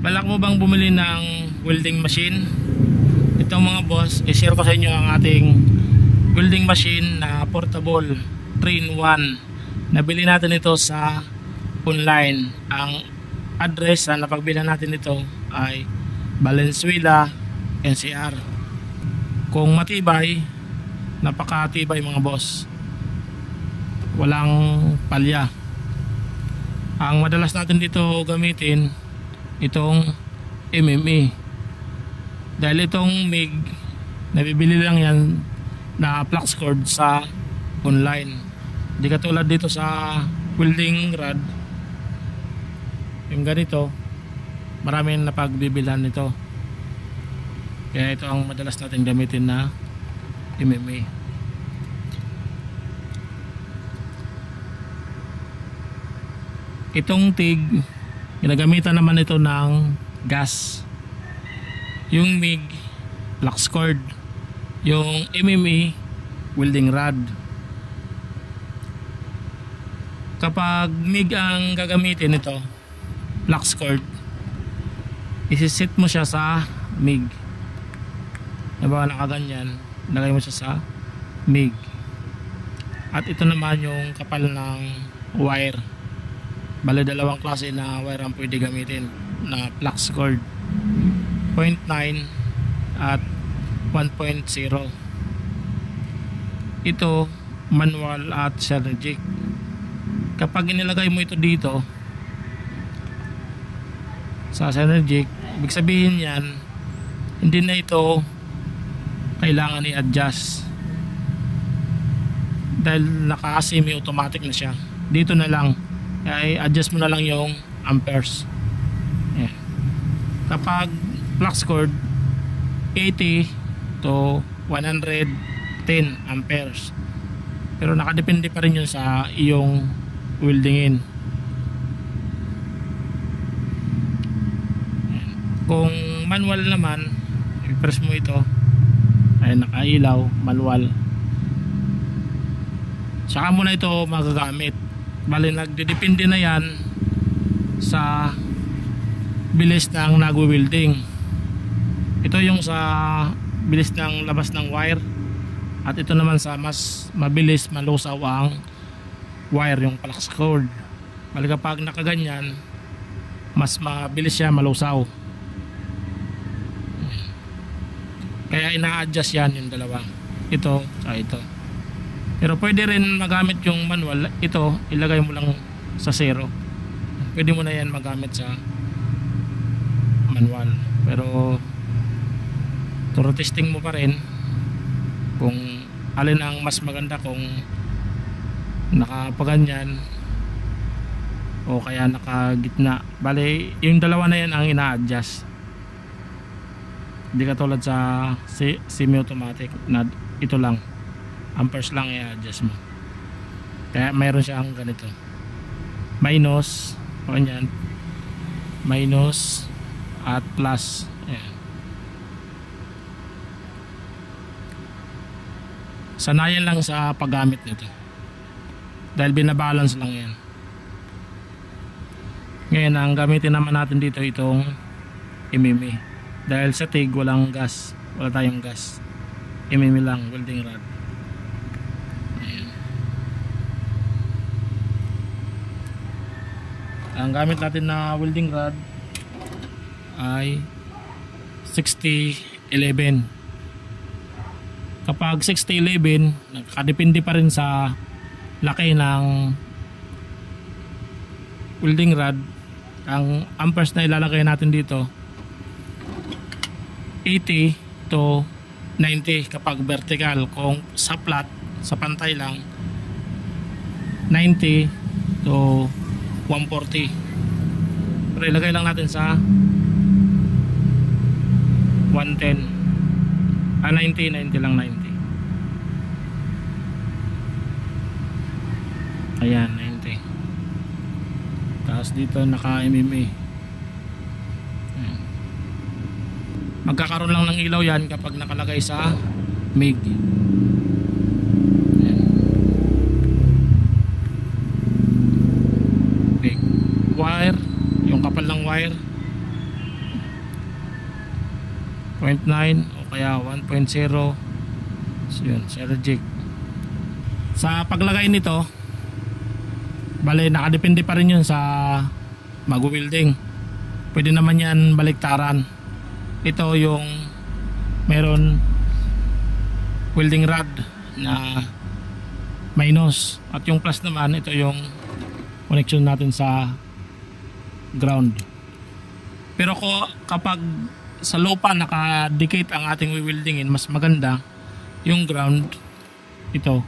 Balak mo bang bumili ng welding machine? Ito mga boss, i-share ko sa inyo ang ating welding machine na portable 3-in-1. Nabili natin ito sa online. Ang address na napagbilan natin ito ay Valenzuela, NCR. Kung matibay, napakatibay mga boss, walang palya. Ang madalas natin dito gamitin itong MMA, dahil itong MIG nabibili lang yan na flux cord sa online. Di katulad dito sa welding rod, yung ganito maraming napagbibilhan nito, kaya ito ang madalas natin gamitin na MMA. Itong TIG, ginagamitan naman ito ng gas. Yung MIG, flux cord. Yung MMA, welding rod. Kapag MIG ang gagamitin ito, flux cord, isisit mo siya sa MIG. Diba, nakaganyan, lagay mo siya sa MIG. At ito naman yung kapal ng wire. Bale, dalawang klase na wire ang pwede gamitin na flux cord, 0.9 at 1.0. Ito manual at synergic. Kapag inilagay mo ito dito sa synergic, ibig sabihin yan, hindi na ito kailangan i-adjust dahil naka semi automatic na siya. Dito na lang ay adjust mo na lang yung amperes. Yeah. Kapag flux cord, 80 to 110 amperes, pero nakadepende pa rin yun sa iyong weldingin. Kung manual naman, i-press mo ito, ay nakailaw, manual, saka mo na ito magagamit. Bali, nagdedepende na yan sa bilis ng nagwe-welding. Ito yung sa bilis ng labas ng wire, at ito naman sa mas mabilis malusaw ang wire, yung flux cord. Bali, kapag nakaganyan, mas mabilis siya malusaw, kaya ina-adjust yan yung dalawa, ito sa ito. Pero pwede rin magamit yung manual. Ito, ilagay mo lang sa 0. Pwede mo na yan magamit sa manual. Pero thorough testing mo pa rin kung alin ang mas maganda, kung nakapaganyan o kaya nakagitna. Bale, yung dalawa na yan ang ina-adjust. Hindi katulad sa semi-automatic na ito lang, amperes lang i-adjust mo. Kaya mayroon siyang ganito, minus, o yan, minus at plus. Ayan. Sanayan lang sa paggamit nito, dahil binabalance lang yan. Ngayon, ang gamitin naman natin dito itong MMA, dahil sa TIG walang gas, wala tayong gas. MMA lang, welding rod. Ang gamit natin na welding rod ay 6011. Kapag 6011, nakadepende pa rin sa laki ng welding rod. Ang amperes na ilalagay natin dito, 80 to 90 kapag vertical. Kung sa flat, sa pantay lang, 90 to 140. Pero ilagay lang natin sa 110. 90 lang, 90. Ayan, 90. Tapos dito naka MMA. Magkakaroon lang ng ilaw yan kapag nakalagay sa MIG. Wire, yung kapal ng wire, 0.9 o kaya 1.0. So yun, Sergic. Sa paglagay nito, bale nakadepende pa rin yun sa mag-welding. Pwede naman yan baliktaran. Ito yung meron welding rod na minus, at yung plus naman, ito yung connection natin sa ground. Pero kapag sa lupa nakadikit ang ating weldingin, mas maganda yung ground. Ito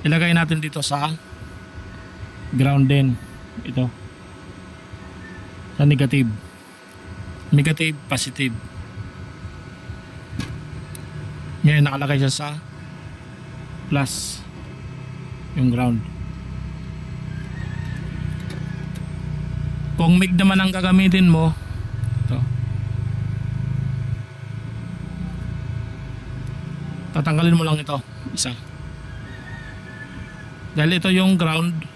ilagay natin dito sa ground din, ito sa negative, positive. Ngayon nakalagay siya sa plus yung ground. Kung MIG naman ang gagamitin mo, ito, tatanggalin mo lang ito isa, dahil ito yung ground.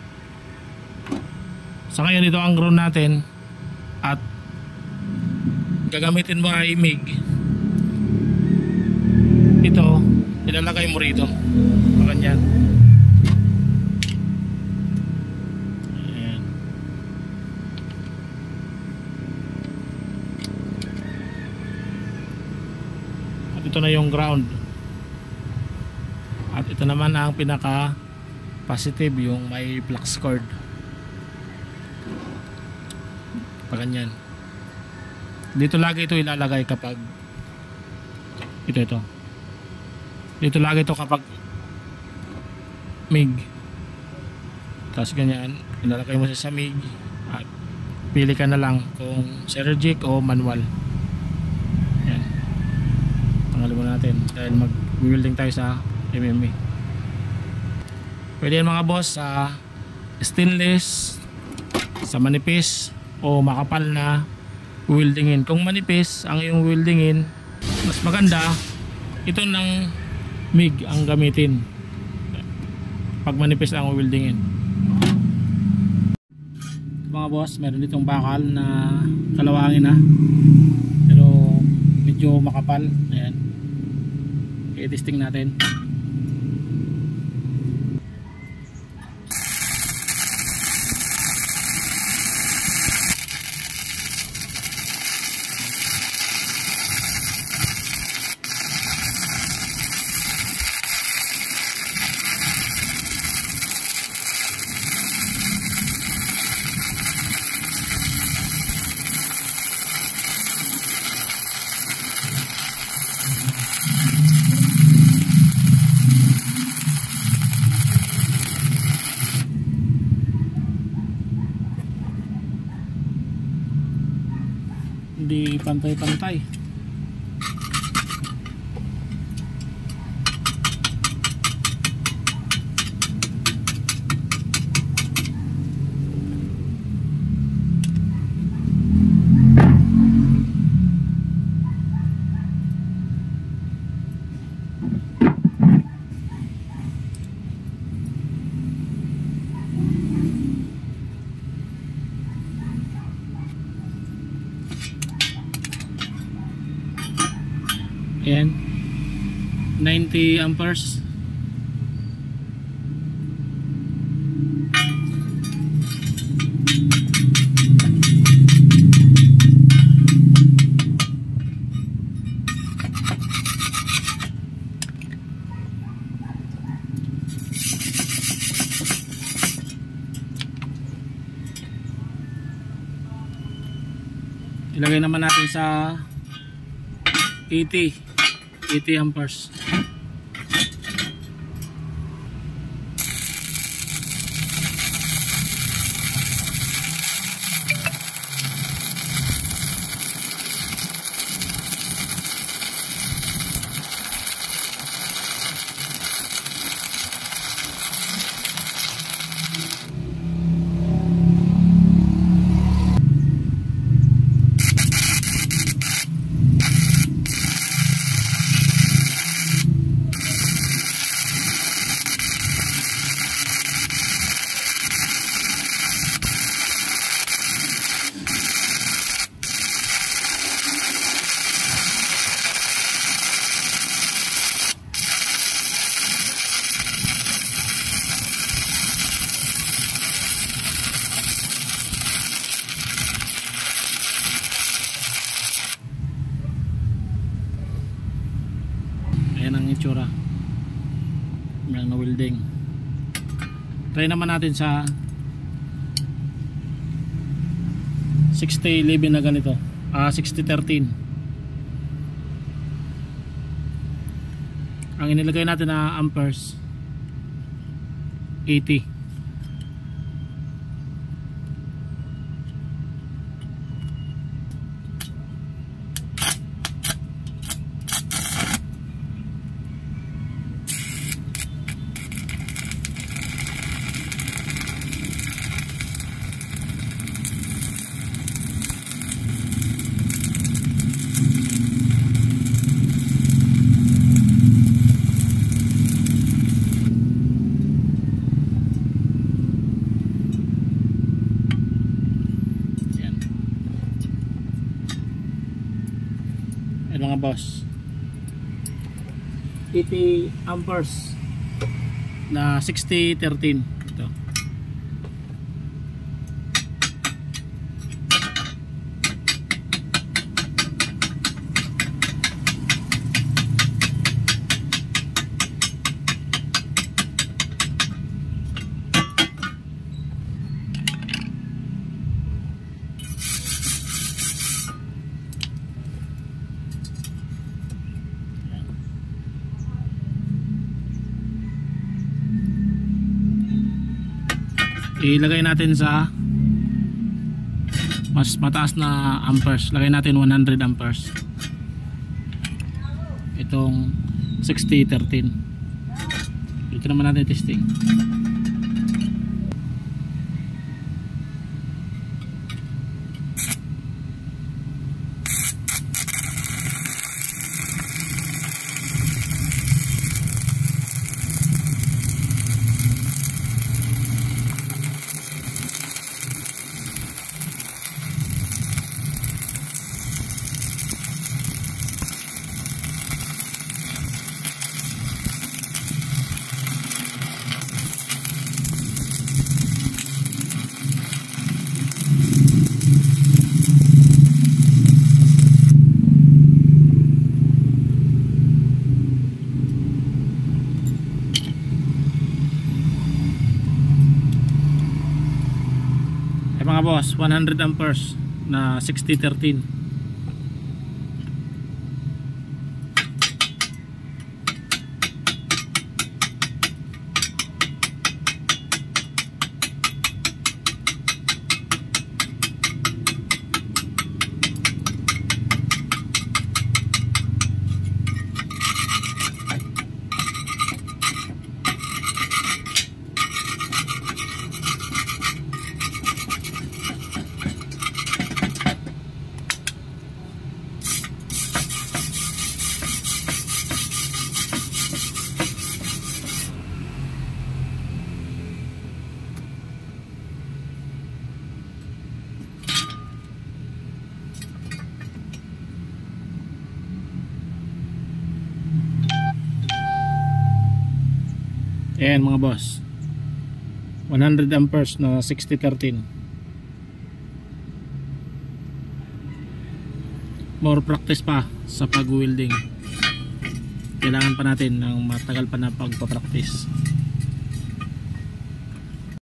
Sa ngayon ito ang ground natin, at gagamitin mo ay MIG. Ito ilalagay mo rito, ganyan. Ayan. At ito na yung ground, at ito naman ang pinaka positive, yung may flux cord, ganyan. Dito lagi ito ilalagay kapag ito dito lagi ito kapag MIG. Tapos ganyan ilalagay mo siya sa MIG, at pili ka na lang kung Sergic o manual. Yan, tanggalin mo natin dahil mag-welding tayo sa MMA. Pwede yan mga boss sa stainless, sa manipis o makapal na weldingin. Kung manipis ang iyong weldingin, mas maganda ito ng MIG ang gamitin pag manipis ang weldingin. Mga boss, meron ditong bakal na kalawangin na, pero medyo makapal. Ayan, i-testing natin. Hindi pantay-pantay. Ayan, 90 amperes. Ilagay naman natin sa 80 amperes. itsura lang na welding. Try naman natin sa 6011 na ganito, 6013. Ang inilagay natin na amperes 80. Mga boss, 80 amperes na 6013 ito. Ilagay natin sa mas mataas na amperes. Lagay natin 100 amperes. Itong 6013. Ito naman natin testing. Mga boss, 100 amperes na 6013. Ayan mga boss, 100 amperes na 6013. More practice pa sa pag-welding. Kailangan pa natin ng matagal pa na pagpapractice.